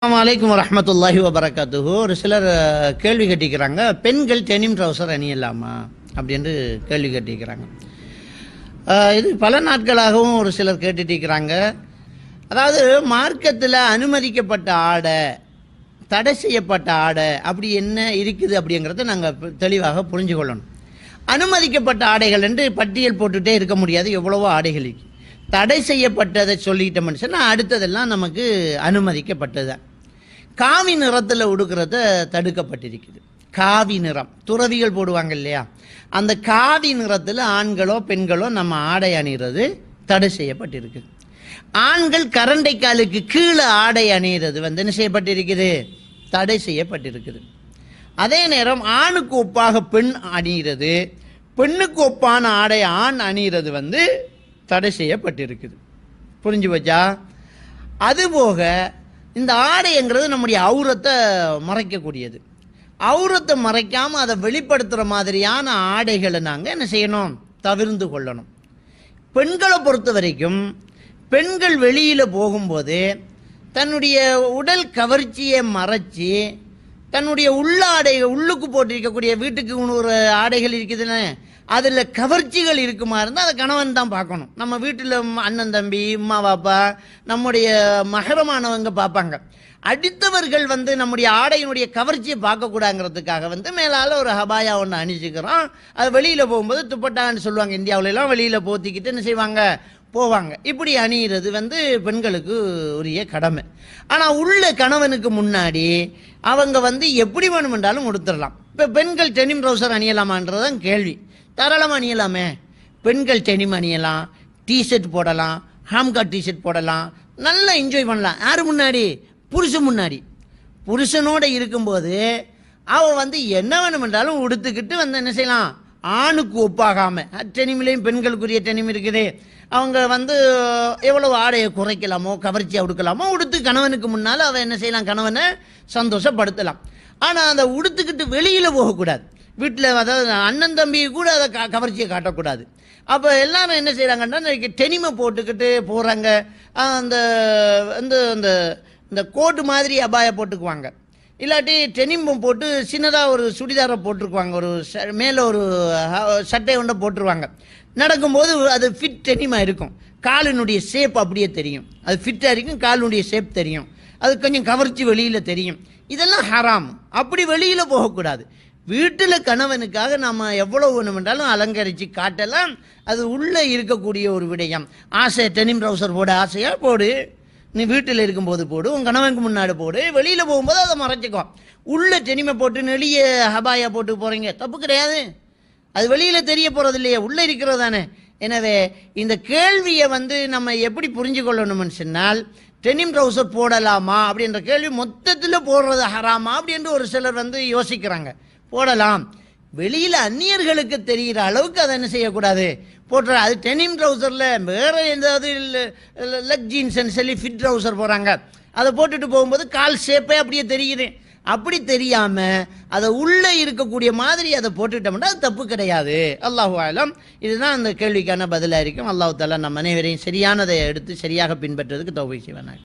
அஸ்ஸலாமு அலைக்கும் வரஹ்மத்துல்லாஹி வபரகாத்துஹு. ஒரு சிலர் கேள்வி கேட்டிக்கிறாங்க, பெண்கள் டெனிம் ட்ரௌசர் அணியலாமா அப்படின்னு கேள்வி கேட்டிக்கிறாங்க. இது பல நாட்களாகவும் ஒரு சிலர் கேட்டுட்டிருக்கிறாங்க. அதாவது மார்க்கத்தில் அனுமதிக்கப்பட்ட ஆடை, தடை செய்யப்பட்ட ஆடை அப்படி என்ன இருக்குது அப்படிங்கிறத நாங்கள் தெளிவாக புரிஞ்சு கொள்ளணும். அனுமதிக்கப்பட்ட ஆடைகள் என்று பட்டியல் போட்டுகிட்டே இருக்க முடியாது, எவ்வளவோ ஆடைகள் இருக்கு. தடை செய்யப்பட்டதை சொல்லிட்டோம்னு சொன்னால் அடுத்ததெல்லாம் நமக்கு அனுமதிக்கப்பட்டது. காவி நிறத்தில் உடுக்கிறத தடுக்கப்பட்டிருக்குது. காவி நிறம் துறவிகள் போடுவாங்க இல்லையா, அந்த காவி நிறத்தில் ஆண்களோ பெண்களோ நம்ம ஆடை அணிகிறது தடை செய்யப்பட்டிருக்குது. ஆண்கள் கரண்டைக்காலுக்கு கீழே ஆடை அணிகிறது என்ன செய்யப்பட்டிருக்குது, தடை செய்யப்பட்டிருக்குது. அதே நேரம் ஆணுக்கு ஒப்பாக பெண் அணிகிறது, பெண்ணுக்கு ஒப்பான ஆடை ஆண் அணிகிறது தடை செய்யப்பட்டிருக்குது. புரிஞ்சு வச்சா? அதுபோக இந்த ஆடைங்கிறது நம்முடைய ஔரத்தை மறைக்கக்கூடியது. ஔரத்தை மறைக்காமல் அதை வெளிப்படுத்துகிற மாதிரியான ஆடைகளை நாங்கள் என்ன செய்யணும், தவிர்த்து கொள்ளணும். பெண்களை பொறுத்த வரைக்கும் பெண்கள் வெளியில் போகும்போது தன்னுடைய உடல் கவர்ச்சியை மறைச்சி தன்னுடைய உள்ளுக்கு போட்டிருக்கக்கூடிய வீட்டுக்கு ஒரு ஆடைகள் இருக்குதுன்னு அதில் கவர்ச்சிகள் இருக்குமா இருந்தால் அதை கணவன் தான் பார்க்கணும். நம்ம வீட்டில் அண்ணன் தம்பி அம்மா பாப்பா நம்முடைய மகரமானவங்க பார்ப்பாங்க. அடுத்தவர்கள் நம்முடைய ஆடையினுடைய கவர்ச்சியை பார்க்கக்கூடாங்கிறதுக்காக மேலால் ஒரு ஹபாயா ஒன்று அணிச்சிக்கிறோம். அது வெளியில் போகும்போது துப்பட்டான்னு சொல்லுவாங்க. இந்தியாவிலலாம் வெளியில் போத்திக்கிட்டு என்ன செய்வாங்க, போவாங்க. இப்படி அணிகிறது பெண்களுக்கு உரிய கடமை. ஆனால் உள்ள கணவனுக்கு முன்னாடி அவங்க எப்படி வேணுமென்றாலும் உடுத்துடலாம். இப்போ பெண்கள் டெனிம் ட்ரௌசர் அணியலாமான்றதான் கேள்வி. தாராளமாக அணியலாமே. பெண்கள் டெனிம் அணியலாம், டிஷர்ட் போடலாம், ஹாம்கா டிஷர்ட் போடலாம், நல்லா என்ஜாய் பண்ணலாம். யார் முன்னாடி? புருஷன் முன்னாடி. புருஷனோடு இருக்கும்போது அவள் என்ன வேணுமென்றாலும் உடுத்துக்கிட்டு என்ன செய்யலாம், ஆணுக்கு ஒப்பாகாமல். டெனிமிலையும் பெண்களுக்குரிய டெனிம் இருக்குது. அவங்க எவ்வளவு ஆடையை குறைக்கலாமோ கவர்ச்சியாக உடுக்கலாமோ உடுத்து கணவனுக்கு முன்னால் அவள் என்ன செய்யலாம், கணவனை சந்தோஷப்படுத்தலாம். ஆனால் அதை உடுத்துக்கிட்டு வெளியில் போகக்கூடாது. வீட்டில் அதாவது அண்ணன் தம்பி கூட அதை கவர்ச்சியை காட்டக்கூடாது. அப்போ எல்லாரும் என்ன செய்கிறாங்கன்னா டெனிமை போட்டுக்கிட்டு போகிறாங்க. அந்த இந்த கோட்டு மாதிரி அபாயை போட்டுக்குவாங்க, இல்லாட்டி டெனிம்பம் போட்டு சின்னதாக ஒரு சுடிதாரை போட்டிருக்குவாங்க, ஒரு மேலே ஒரு சட்டை ஒன்றை போட்டுருவாங்க. நடக்கும்போது அது ஃபிட் டெனிமாக இருக்கும். காலினுடைய ஷேப் அப்படியே தெரியும், அது ஃபிட்டாக இருக்கும். காலினுடைய ஷேப் தெரியும், அது கொஞ்சம் கவர்ச்சி வெளியில் தெரியும். இதெல்லாம் ஹராம். அப்படி வெளியில் போகக்கூடாது. வீட்டில் கணவனுக்காக நம்ம எவ்வளோ வேணுமென்றாலும் அலங்கரித்து காட்டலாம். அது உள்ளே இருக்கக்கூடிய ஒரு விடயம். ஆசை டெனிம் ட்ரௌசர் போட ஆசையாக போடு, நீ வீட்டில் இருக்கும்போது போடு, உன் கணவனுக்கு முன்னாடி போடு. வெளியில் போகும்போது அதை மறைச்சிக்கோ. உள்ள டெனிமை போட்டு நெளிய ஹபாயா போட்டு போகிறீங்க, தப்பு கிடையாது. அது வெளியில் தெரிய போகிறது இல்லையே, உள்ளே இருக்கிறது தானே. எனவே இந்த கேள்வியை நம்ம எப்படி புரிஞ்சு கொள்ளணும்னு சொன்னால், டெனிம் ட்ரௌசர் போடலாமா அப்படின்ற கேள்வி மொத்தத்தில் போடுறது ஹராமா அப்படின்னு ஒரு சிலர் யோசிக்கிறாங்க. போடலாம். வெளியில் அந்நியர்களுக்கு தெரிகிற அளவுக்கு அதை என்ன செய்யக்கூடாது, போட்டுற. அது டெனிம் ட்ரௌசரில் வேறு எதாவது லெக் ஜீன்ஸ்ன்னு சொல்லி ஃபிட் ட்ரௌசர் போகிறாங்க. அதை போட்டுட்டு போகும்போது கால் ஷேப்பே அப்படியே தெரியுது. அப்படி தெரியாமல் அதை உள்ளே இருக்கக்கூடிய மாதிரி அதை போட்டுட்டோம்னா அது தப்பு கிடையாது. அல்லாஹு ஆலம். இதுதான் அந்த கேள்விக்கான பதிலாக இருக்கும். அல்லாஹ் தஆலா நம் அனைவரையும் சரியானதை எடுத்து சரியாக பின்பற்றுறதுக்கு தௌஃபீக் செய்வானாக.